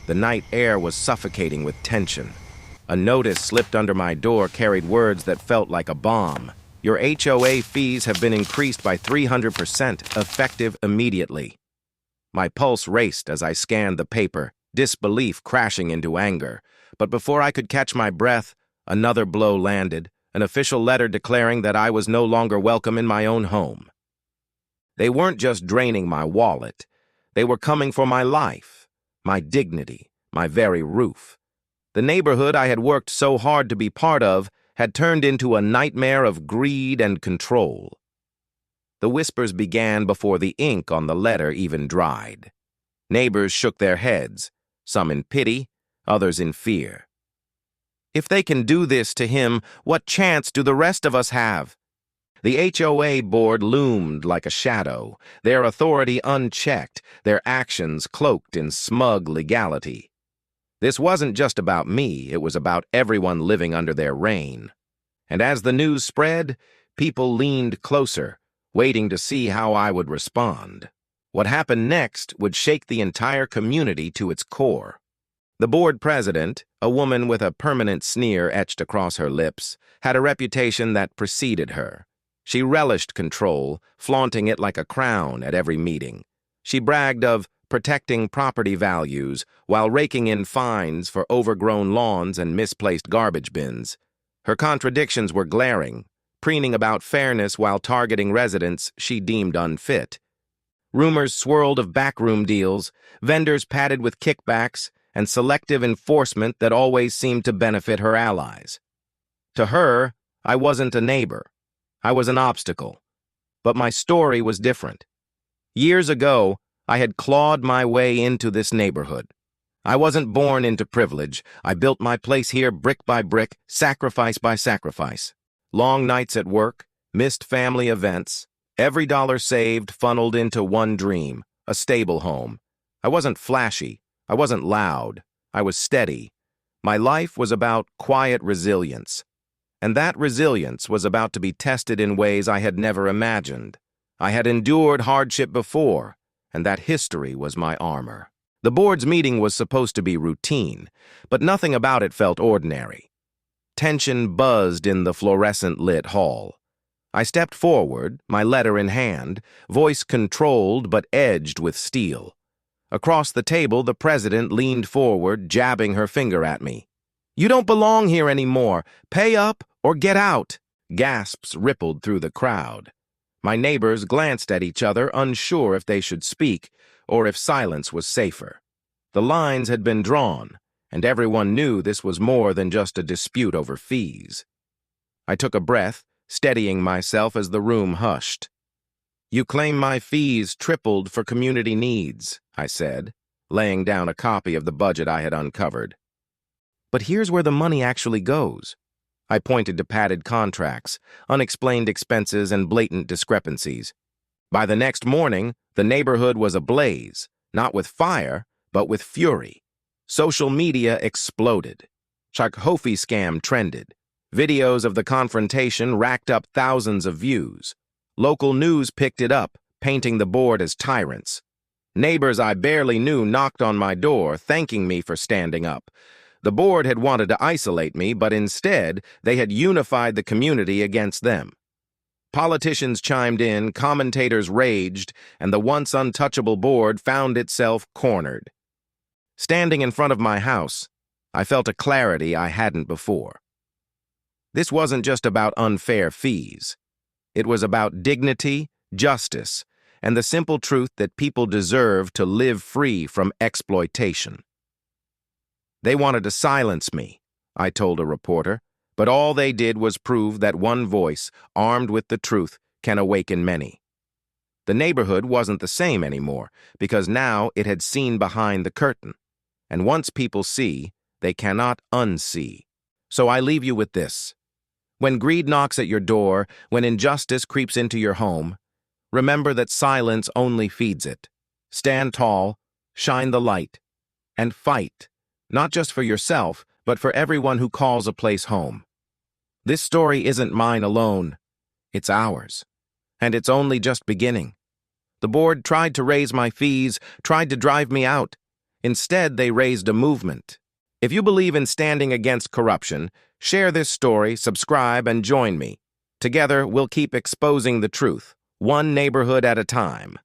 The night air was suffocating with tension. A notice slipped under my door carried words that felt like a bomb. Your HOA fees have been increased by 300%, effective immediately. My pulse raced as I scanned the paper, disbelief crashing into anger. But before I could catch my breath, another blow landed, an official letter declaring that I was no longer welcome in my own home. They weren't just draining my wallet. They were coming for my life, my dignity, my very roof. The neighborhood I had worked so hard to be part of had turned into a nightmare of greed and control. The whispers began before the ink on the letter even dried. Neighbors shook their heads, some in pity, others in fear. If they can do this to him, what chance do the rest of us have? The HOA board loomed like a shadow, their authority unchecked, their actions cloaked in smug legality. This wasn't just about me, it was about everyone living under their reign. And as the news spread, people leaned closer, waiting to see how I would respond. What happened next would shake the entire community to its core. The board president, a woman with a permanent sneer etched across her lips, had a reputation that preceded her. She relished control, flaunting it like a crown at every meeting. She bragged of protecting property values while raking in fines for overgrown lawns and misplaced garbage bins. Her contradictions were glaring, preening about fairness while targeting residents she deemed unfit. Rumors swirled of backroom deals, vendors padded with kickbacks, and selective enforcement that always seemed to benefit her allies. To her, I wasn't a neighbor. I was an obstacle. But my story was different. Years ago, I had clawed my way into this neighborhood. I wasn't born into privilege. I built my place here brick by brick, sacrifice by sacrifice. Long nights at work, missed family events, every dollar saved funneled into one dream, a stable home. I wasn't flashy. I wasn't loud. I was steady. My life was about quiet resilience. And that resilience was about to be tested in ways I had never imagined. I had endured hardship before, and that history was my armor. The board's meeting was supposed to be routine, but nothing about it felt ordinary. Tension buzzed in the fluorescent-lit hall. I stepped forward, my letter in hand, voice controlled but edged with steel. Across the table, the president leaned forward, jabbing her finger at me. "You don't belong here anymore. Pay up or get out." Gasps rippled through the crowd. My neighbors glanced at each other, unsure if they should speak or if silence was safer. The lines had been drawn, and everyone knew this was more than just a dispute over fees. I took a breath, steadying myself as the room hushed. "You claim my fees tripled for community needs," I said, laying down a copy of the budget I had uncovered. "But here's where the money actually goes." I pointed to padded contracts, unexplained expenses, and blatant discrepancies. By the next morning, the neighborhood was ablaze, not with fire, but with fury. Social media exploded. Chakhofi scam trended. Videos of the confrontation racked up thousands of views. Local news picked it up, painting the board as tyrants. Neighbors I barely knew knocked on my door, thanking me for standing up. The board had wanted to isolate me, but instead, they had unified the community against them. Politicians chimed in, commentators raged, and the once untouchable board found itself cornered. Standing in front of my house, I felt a clarity I hadn't before. This wasn't just about unfair fees. It was about dignity, justice, and the simple truth that people deserve to live free from exploitation. "They wanted to silence me," I told a reporter, but all they did was prove that one voice, armed with the truth, can awaken many. The neighborhood wasn't the same anymore, because now it had seen behind the curtain. And once people see, they cannot unsee. So I leave you with this. When greed knocks at your door, when injustice creeps into your home, remember that silence only feeds it. Stand tall, shine the light, and fight. Not just for yourself, but for everyone who calls a place home. This story isn't mine alone. It's ours. And it's only just beginning. The board tried to raise my fees, tried to drive me out. Instead, they raised a movement. If you believe in standing against corruption, share this story, subscribe, and join me. Together, we'll keep exposing the truth, one neighborhood at a time.